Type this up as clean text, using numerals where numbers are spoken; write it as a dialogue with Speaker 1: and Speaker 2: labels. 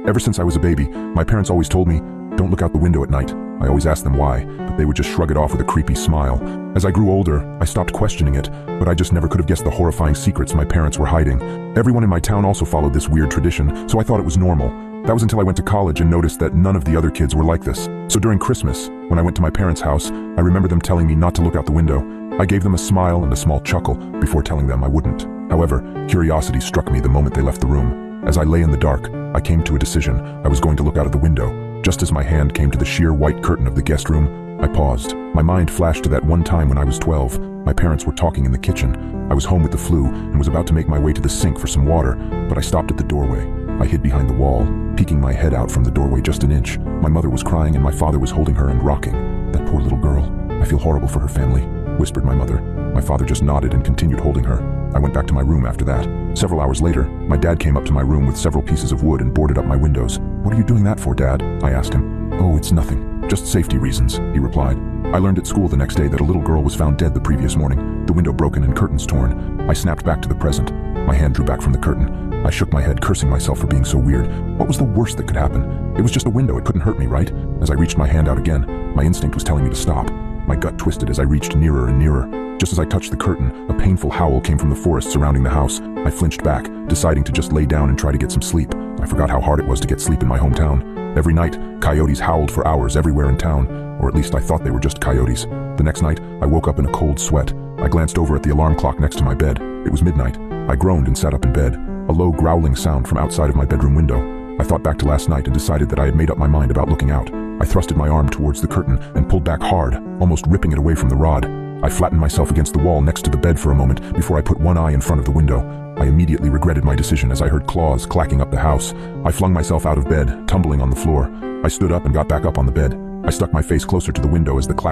Speaker 1: Ever since I was a baby, my parents always told me, don't look out the window at night. I always asked them why, but they would just shrug it off with a creepy smile. As I grew older, I stopped questioning it, but I just never could have guessed the horrifying secrets my parents were hiding. Everyone in my town also followed this weird tradition, so I thought it was normal. That was until I went to college and noticed that none of the other kids were like this. So during Christmas, when I went to my parents' house, I remember them telling me not to look out the window. I gave them a smile and a small chuckle before telling them I wouldn't. However, curiosity struck me the moment they left the room. As I lay in the dark, I came to a decision. I was going to look out of the window. Just as my hand came to the sheer white curtain of the guest room, I paused. My mind flashed to that one time when I was 12. My parents were talking in the kitchen. I was home with the flu and was about to make my way to the sink for some water, but I stopped at the doorway. I hid behind the wall, peeking my head out from the doorway just an inch. My mother was crying and my father was holding her and rocking. That poor little girl. I feel horrible for her family, whispered my mother. My father just nodded and continued holding her. I went back to my room after that. Several hours later, my dad came up to my room with several pieces of wood and boarded up my windows. What are you doing that for, Dad? I asked him. Oh, it's nothing. Just safety reasons, he replied. I learned at school the next day that a little girl was found dead the previous morning, the window broken and curtains torn. I snapped back to the present. My hand drew back from the curtain. I shook my head, cursing myself for being so weird. What was the worst that could happen? It was just a window, it couldn't hurt me, right? As I reached my hand out again, my instinct was telling me to stop. My gut twisted as I reached nearer and nearer. Just as I touched the curtain, a painful howl came from the forest surrounding the house. I flinched back, deciding to just lay down and try to get some sleep. I forgot how hard it was to get sleep in my hometown. Every night, coyotes howled for hours everywhere in town, or at least I thought they were just coyotes. The next night, I woke up in a cold sweat. I glanced over at the alarm clock next to my bed. It was midnight. I groaned and sat up in bed. A low growling sound from outside of my bedroom window. I thought back to last night and decided that I had made up my mind about looking out. I thrusted my arm towards the curtain and pulled back hard, almost ripping it away from the rod. I flattened myself against the wall next to the bed for a moment before I put one eye in front of the window. I immediately regretted my decision as I heard claws clacking up the house. I flung myself out of bed, tumbling on the floor. I stood up and got back up on the bed. I stuck my face closer to the window as the clack